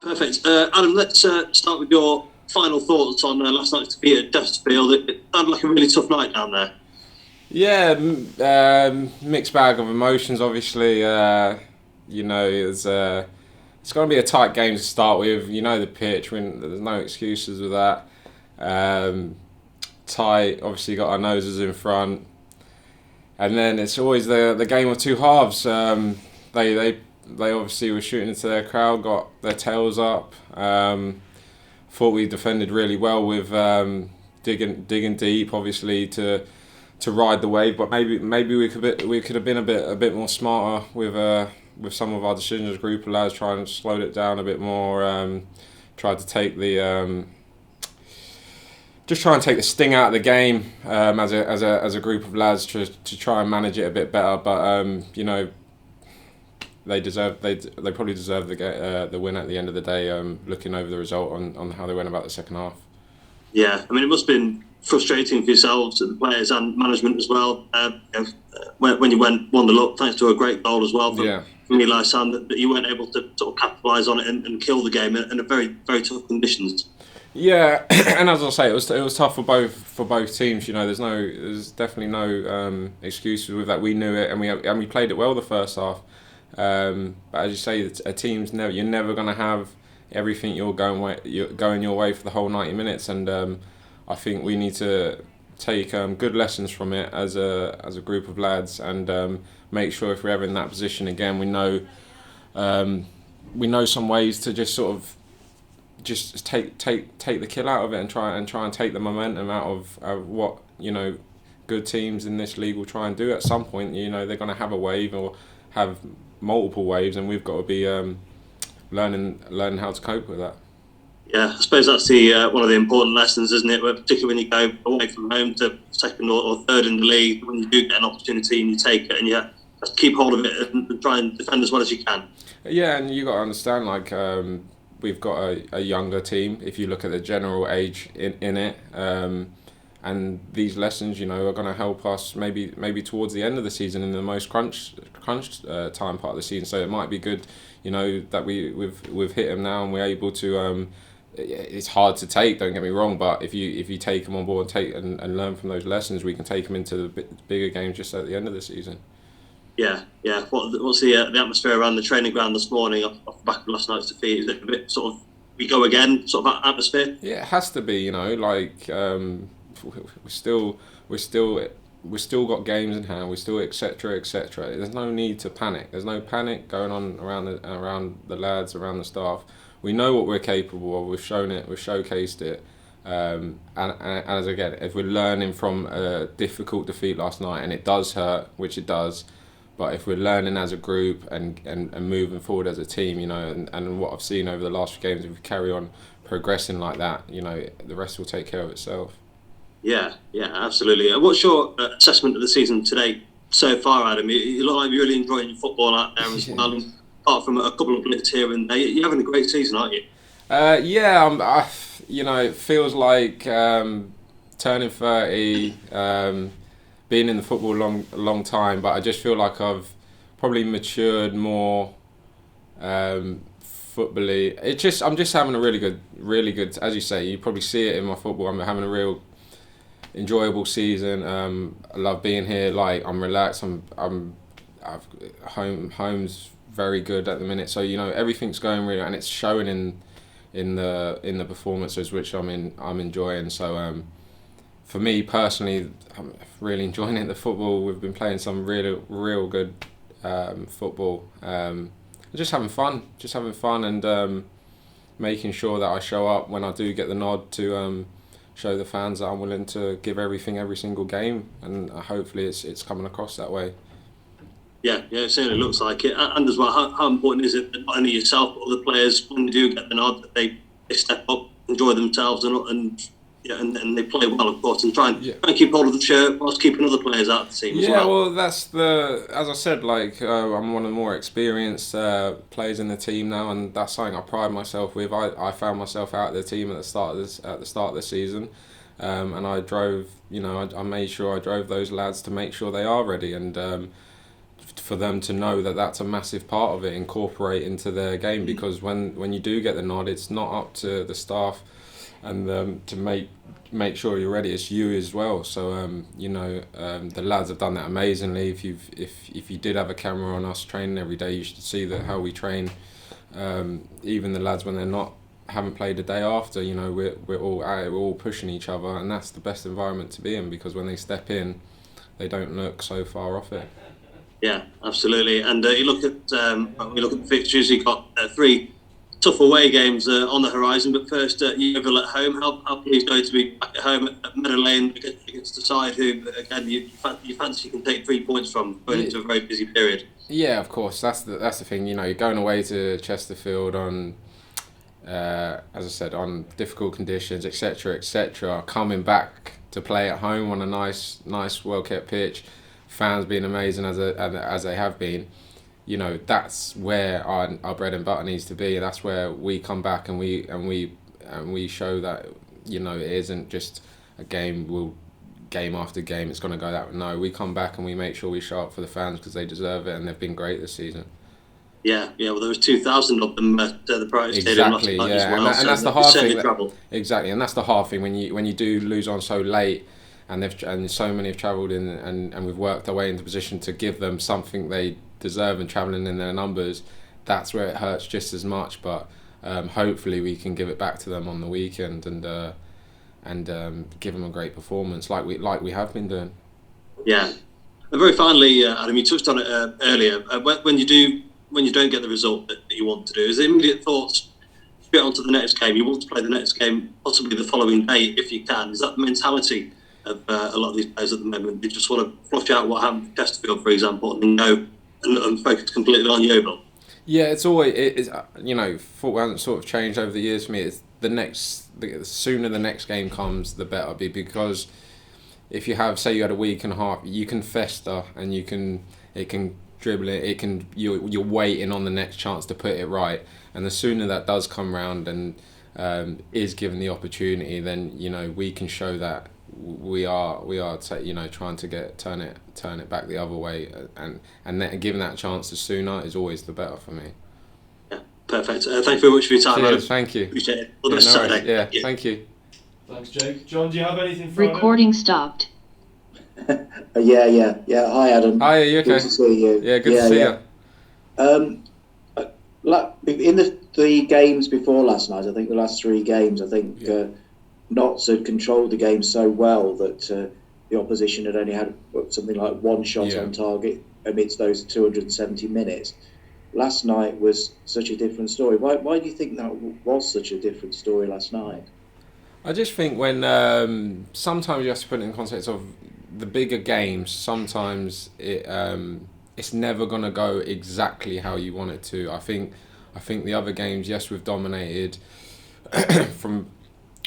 Perfect. Adam, let's start with your final thoughts on last night's defeat at Chesterfield. It sounded like a really tough night down there. Yeah, mixed bag of emotions. Obviously, it's going to be a tight game to start with. You know the pitch. There's no excuses with that. Um, Tight. Obviously, got our noses in front, and then it's always the game of two halves. They obviously were shooting into their crowd, got their tails up. Thought we defended really well with digging deep, obviously to ride the wave. But maybe we could have been a bit more smarter with some of our decisions as a group of lads, trying to slow it down a bit more. Tried to take the just try and take the sting out of the game as a group of lads to try and manage it a bit better. But they probably deserve the win at the end of the day. Looking over the result on how they went about the second half. Yeah, I mean, it must have been frustrating for yourselves, the players and management as well. When you won the up, thanks to a great goal as well from Eli Sand, that you weren't able to sort of capitalise on it and kill the game in a very, very tough conditions. Yeah, and as I say, it was tough for both teams. You know, there's definitely no excuses with that. We knew it, and we played it well the first half. But as you say, you're never going to have everything you're going your way for the whole 90 minutes, and I think we need to take good lessons from it as a group of lads, and make sure if we're ever in that position again, we know some ways to just sort of just take the kill out of it and try and take the momentum out of what good teams in this league will try and do at some point. They're going to have a wave or have multiple waves, and we've got to be learning how to cope with that. Yeah, I suppose that's the one of the important lessons, isn't it? Particularly when you go away from home to second or third in the league, when you do get an opportunity and you take it, and you have to keep hold of it and try and defend as well as you can. Yeah, and you got to understand, we've got a younger team. If you look at the general age in it, and these lessons, are going to help us maybe towards the end of the season in the most crunch time part of the season. So it might be good, that we've hit them now and we're able to. It's hard to take, don't get me wrong, but if you take them on board and take and learn from those lessons, we can take them into the bigger games just at the end of the season. Yeah. What's the atmosphere around the training ground this morning off the back of last night's defeat? Is it a bit sort of we go again sort of atmosphere? Yeah, it has to be. We're still got games in hand. We still etc. etc. There's no need to panic. There's no panic going on around the lads, around the staff. We know what we're capable of. We've shown it. We've showcased it. And as again, if we're learning from a difficult defeat last night, and it does hurt, which it does, but if we're learning as a group and moving forward as a team, and what I've seen over the last few games, if we carry on progressing like that, the rest will take care of itself. Yeah, absolutely. What's your assessment of the season today so far, Adam? You look like you're really enjoying your football out there as well. And apart from a couple of blips here and there, you're having a great season, aren't you? It feels like turning 30, being in the football a long time, but I just feel like I've probably matured more footballly. I'm just having a really good, as you say, you probably see it in my football. I'm having a real enjoyable season. I love being here. I'm relaxed. Home's very good at the minute. So everything's going really, and it's showing in the performances which I'm enjoying. So for me personally, I'm really enjoying it. The football, we've been playing some real good football. Just having fun, and making sure that I show up when I do get the nod to show the fans that I'm willing to give everything every single game, and hopefully it's coming across that way. Yeah, it certainly looks like it. And as well, how important is it that not only yourself but other players, when they do get the nod, that they step up, enjoy themselves, and they play well, of course, and try and keep hold of the shirt whilst keeping other players out of the team as well. Yeah, well, that's as I said, I'm one of the more experienced players in the team now, and that's something I pride myself with. I found myself out of the team at the start of the season, and I drove. I made sure I drove those lads to make sure they are ready, and for them to know that that's a massive part of it, incorporate into their game, because when you do get the nod, it's not up to the staff and to make sure you're ready. It's you as well. So the lads have done that amazingly. If you did have a camera on us training every day, you should see that how we train. Even the lads when they're not haven't played a day after, we're all out, we're all pushing each other, and that's the best environment to be in, because when they step in, they don't look so far off it. Yeah, absolutely. And you look at the fixtures. You've got 3 tough away games on the horizon. But first, Yeovil at home. How pleased are you to be back at home at Meadow Lane against the side who, again, you fancy you can take 3 points from going into a very busy period? Yeah, of course. That's the thing. You're going away to Chesterfield on, as I said, on difficult conditions, etc., etc. Coming back to play at home on a nice, well kept pitch, fans being amazing as they have been. That's where our bread and butter needs to be. That's where we come back and we show that it isn't just a game. Game after game, it's going to go that way. No, we come back and we make sure we show up for the fans, because they deserve it, and they've been great this season. Yeah. Well, there was 2,000 of them at the Brighton Stadium last night as well. And that's the hard thing. Exactly, and that's the hard thing when you do lose on so late, and so many have travelled in, and we've worked our way into position to give them something they deserve, and travelling in their numbers. That's where it hurts just as much. But hopefully we can give it back to them on the weekend and give them a great performance like we have been doing. Yeah. And very finally, Adam, you touched on it earlier. When you don't get the result that you want to do, is the immediate thoughts straight on to the next game? You want to play the next game, possibly the following day if you can. Is that the mentality of a lot of these players at the moment? They just want to flush out what happened at Chesterfield, for example, and go and focus completely on Yeovil. Yeah, it's always football hasn't sort of changed over the years for me. It's the sooner the next game comes, the better, because if you had a week and a half, you can fester and it can dribble it. You're waiting on the next chance to put it right, and the sooner that does come round and is given the opportunity, then we can show that we are trying to turn it back the other way, and then giving that chance the sooner is always the better for me. Perfect. Thank you very much for your time. Cheers, thank you. Appreciate it. All the best Saturday. Yeah, thank you. Thanks, Jake. John, do you have anything for Recording stopped. Yeah. Hi, Adam. Hi, are you okay? Good to see you. Yeah, good to see you. In the games before last night, I think the last 3 games, Notts had controlled the game so well that the opposition had only had something like 1 shot on target amidst those 270 minutes. Last night was such a different story. Why do you think that was such a different story last night? I just think when sometimes you have to put it in context of the bigger games. Sometimes it's never going to go exactly how you want it to. I think the other games, yes, we've dominated from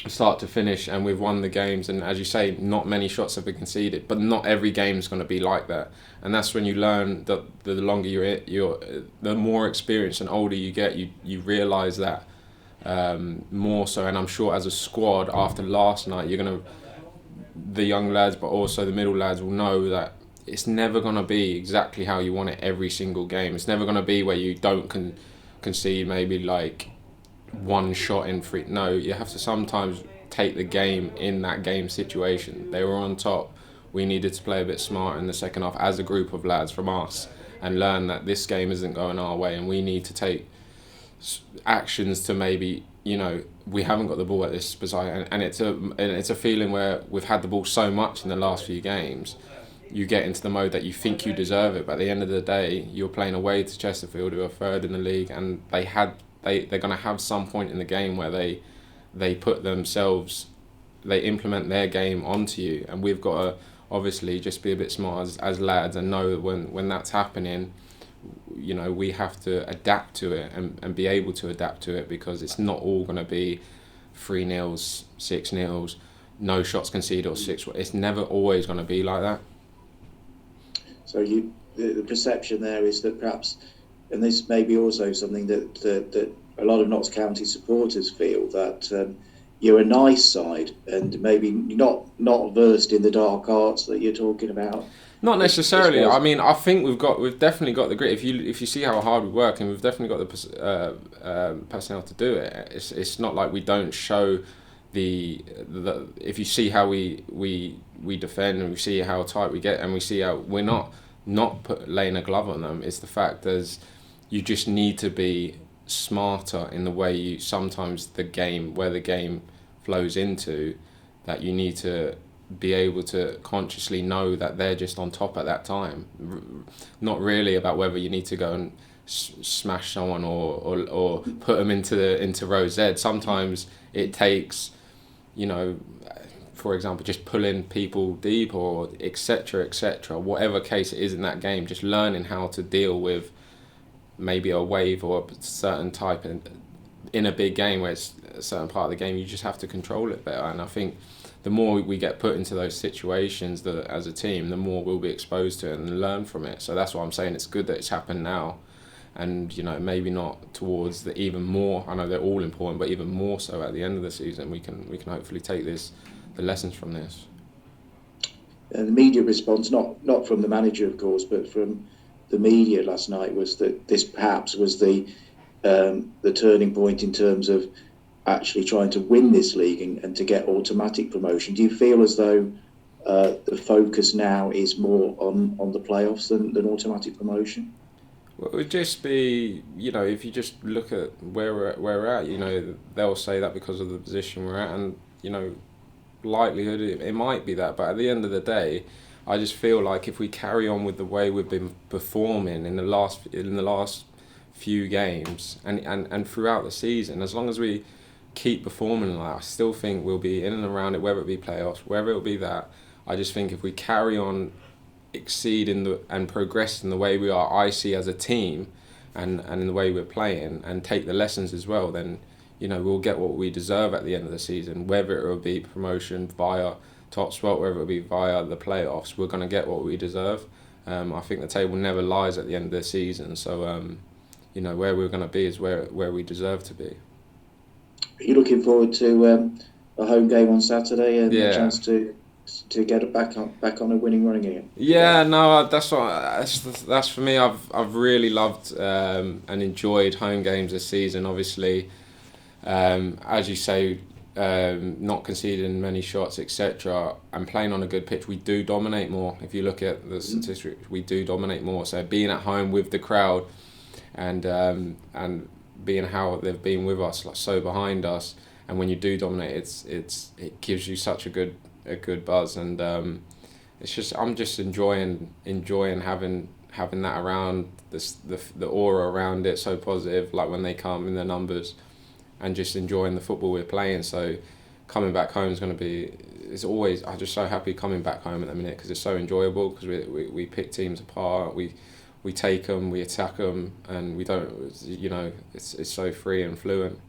start to finish, and we've won the games, and as you say, not many shots have been conceded, but not every game is going to be like that. And that's when you learn that the longer you're the more experienced and older you get, you realise that more so. And I'm sure as a squad after last night, the young lads but also the middle lads will know that it's never going to be exactly how you want it every single game. It's never going to be where you don't concede maybe like 1 shot in free. No, you have to sometimes take the game in that game situation. They were on top. We needed to play a bit smarter in the second half as a group of lads from us and learn that this game isn't going our way, and we need to take actions to maybe, we haven't got the ball at this position, and it's a feeling where we've had the ball so much in the last few games, you get into the mode that you think you deserve it, but at the end of the day, you're playing away to Chesterfield, who are 3rd in the league, and they're going to have some point in the game where they put themselves, they implement their game onto you, and we've got to obviously just be a bit smart as lads and know that when that's happening, we have to adapt to it and be able to adapt to it, because it's not all going to be 3-0, 6-0, no shots conceded or 6. It's never always going to be like that. So the perception there is that perhaps, and this may be also something that a lot of Notts County supporters feel, that you're a nice side and maybe not versed in the dark arts that you're talking about, Not necessarily. As well I mean, I think we've definitely got the grit. If you see how hard we work, and we've definitely got the personnel to do it. It's not like we don't show the if you see how we defend, and we see how tight we get, and we see how we're not laying a glove on them. It's the fact that you just need to be smarter in the way you sometimes the game flows into, that you need to be able to consciously know that they're just on top at that time. Not really about whether you need to go and smash someone or put them into row Z. Sometimes it takes, for example, just pulling people deep or etc. Whatever case it is in that game, just learning how to deal with maybe a wave or a certain type in a big game where it's a certain part of the game, you just have to control it better. And I think the more we get put into those situations as a team, the more we'll be exposed to it and learn from it. So that's why I'm saying it's good that it's happened now, and maybe not towards the even more. I know they're all important, but even more so at the end of the season, we can hopefully take the lessons from this. And the media response, not from the manager, of course, but from the media last night, was that this perhaps was the turning point in terms of actually trying to win this league and to get automatic promotion. Do you feel as though the focus now is more on the playoffs than automatic promotion? Well, it would just be, if you just look at where we're at, they'll say that because of the position we're at, and likelihood it might be that, but at the end of the day, I just feel like if we carry on with the way we've been performing in the last few games and throughout the season, as long as we keep performing like that, I still think we'll be in and around it, whether it be playoffs, wherever it'll be that. I just think if we carry on exceeding and progressing the way we are, I see as a team, and in the way we're playing, and take the lessons as well, then we'll get what we deserve at the end of the season, whether it will be promotion via top spot, whether it will be via the playoffs. We're going to get what we deserve. I think the table never lies at the end of the season, so where we're going to be is where we deserve to be. Are you looking forward to a home game on Saturday and a chance to get it back on a winning run again? Yeah, no, that's for me. I've really loved and enjoyed home games this season. Obviously, as you say, not conceding many shots, etc., and playing on a good pitch, we do dominate more. If you look at the statistics, we do dominate more. So being at home with the crowd, and being how they've been with us, like so behind us, and when you do dominate, it gives you such a good buzz, and it's just I'm just enjoying having that around, the aura around it, so positive, like when they come in their numbers, and just enjoying the football we're playing. So coming back home is going to be, I'm just so happy coming back home at the minute, because it's so enjoyable, because we pick teams apart, we take them, we attack them, and we don't, it's so free and fluent.